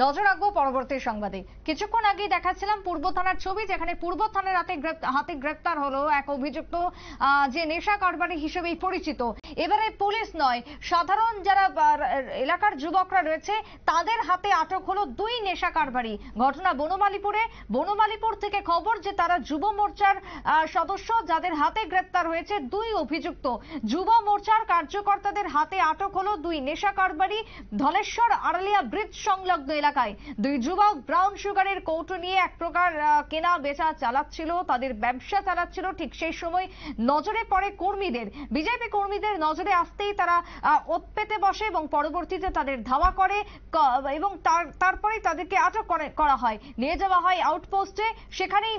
নজর রাখবো পরবর্তী সংবাদে। কিছুক্ষণ আগেই দেখাচ্ছিলাম পূর্ব থানার ছবি, যেখানে পূর্ব থানার হাতে গ্রেপ্তার হলো এক অভিযুক্ত, যে নেশা কারবারি হিসেবেই পরিচিত। এবারে পুলিশ নয়, সাধারণ যারা এলাকার যুবকরা রয়েছে তাদের হাতে আটক হলো দুই নেশা কারবারি। ঘটনা বনমালীপুর থেকে খবর যে তারা যুব মোর্চার সদস্য, যাদের হাতে গ্রেপ্তার হয়েছে দুই অভিযুক্ত। যুব মোর্চার কার্যকর্তাদের হাতে আটক হলো দুই নেশা কারবারি। ধলেশ্বর আড়ালিয়া ব্রিজ সংলগ্ন এলাকায় দুই যুবক ব্রাউন সুগারের কৌটো নিয়ে এক প্রকার কেনা বেচা চালাচ্ছিল, তাদের ব্যবসা চালাচ্ছিল। ঠিক সেই সময় নজরে পড়ে কর্মীদের, বিজেপি কর্মীদের নজরে আসতেই তারা ওত পেতে বসে এবং পরবর্তীতে তাদের ধাওয়া করে এবং তারপরে তাদেরকে আটক করা হয়, নিয়ে যাওয়া হয় আউটপোস্টে। সেখানেই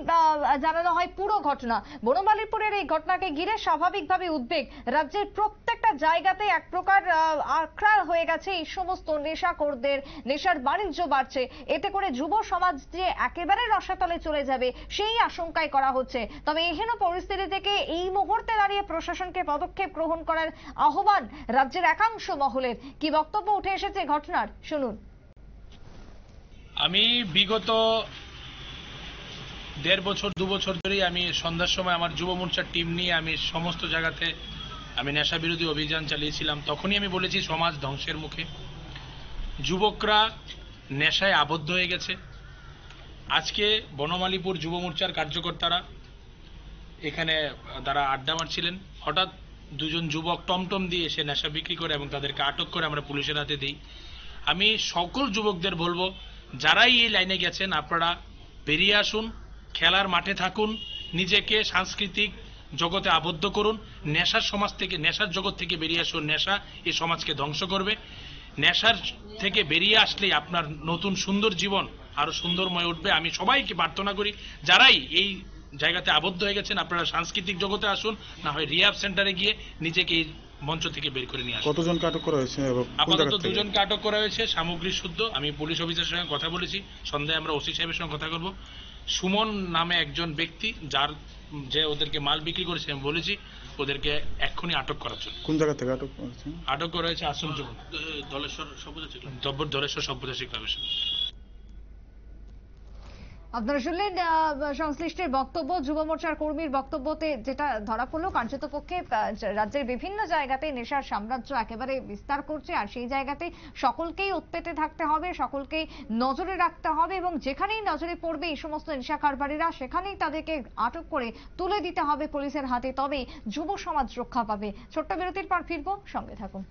জানানো হয় পুরো ঘটনা। বনমালীপুরের এই ঘটনাকে ঘিরে স্বাভাবিকভাবে উদ্বেগ। রাজ্যের প্রত্যেকটা জায়গাতে এক প্রকার আখড়া হয়ে গেছে এই সমস্ত নেশাখোরদের, নেশার বাণিজ্য বাড়ছে। এতে করে যুব সমাজ যে একেবারে রসাতলে চলে যাবে সেই আশঙ্কায় করা হচ্ছে। তবে এহেন পরিস্থিতি থেকে এই মুহূর্তে দাঁড়িয়ে প্রশাসনকে পদক্ষেপ গ্রহণ করার আহ্বান রাজ্যের একাংশ মহলের। কি বক্তব্য উঠে এসেছে ঘটনার, শুনুন। আমি বিগত 1.5 বছর 2 বছর ধরেই আমি সন্ধ্যার সময় আমার যুব মোর্চার টিম নিয়ে আমি সমস্ত জায়গাতে আমি নেশা বিরোধী অভিযান চালিয়েছিলাম। তখনই আমি বলেছি সমাজ ধ্বংসের মুখে, যুবকরা নেশায় আবদ্ধ হয়ে গেছে। আজকে বনমালীপুর যুব মোর্চার কার্যকর্তারা এখানে তারা আড্ডা মারছিলেন, হঠাৎ দুজন যুবক টমটম দিয়ে এসে নেশা বিক্রি করে এবং তাদেরকে আটক করে আমরা পুলিশের হাতে দিই। আমি সকল যুবকদের বলবো, যারাই এই লাইনে গেছেন আপনারা বেরিয়ে আসুন, খেলার মাঠে থাকুন, নিজেকে সাংস্কৃতিক জগতে আবদ্ধ করুন, নেশার সমাজ থেকে, নেশার জগৎ থেকে বেরিয়ে আসুন। নেশা এই সমাজকে ধ্বংস করবে। নেশার থেকে বেরিয়ে আসলেই আপনার নতুন সুন্দর জীবন আরো সুন্দরময় উঠবে। আমি সবাইকে প্রার্থনা করি, যারাই এই জায়গাতে আবদ্ধ হয়ে গেছেন আপনারা সাংস্কৃতিক জগতে আসুন, না হয় রিহ্যাব সেন্টারে গিয়ে নিজেকে এই মঞ্চ থেকে বের করে নিয়ে আসুন। কতজনকে আটক করা হয়েছে? আপাতত 2 জনকে আটক করা হয়েছে সামগ্রী শুদ্ধ। আমি পুলিশ অফিসারের সঙ্গে কথা বলেছি, সন্ধ্যায় আমরা ওসি সাহেবের সঙ্গে কথা বলবো। সুমন নামে একজন ব্যক্তি যে ওদেরকে মাল বিক্রি করেছে, আমি বলেছি ওদেরকে এক্ষুনি আটক করার জন্য। কোন জায়গা থেকে আটক করা হয়েছে? আটক করা হয়েছে আসুন ধলেশ্বর সভ্যতা শিক্ষা। আপনারা শুনলেন সংশ্লিষ্টের বক্তব্য, যুব মোর্চার কর্মীর বক্তব্যতে যেটা ধরা পড়লো, কার্যত পক্ষে রাজ্যের বিভিন্ন জায়গাতে নেশার সাম্রাজ্য একেবারে বিস্তার করছে। আর সেই জায়গাতে সকলকেই উৎপেতে থাকতে হবে, সকলকেই নজরে রাখতে হবে এবং যেখানেই নজরে পড়বে এই সমস্ত নেশা কারবারিরা সেখানেই তাদেরকে আটক করে তুলে দিতে হবে পুলিশের হাতে, তবে যুব সমাজ রক্ষা পাবে। ছোট্ট বিরতির পর ফিরবো, সঙ্গে থাকুন।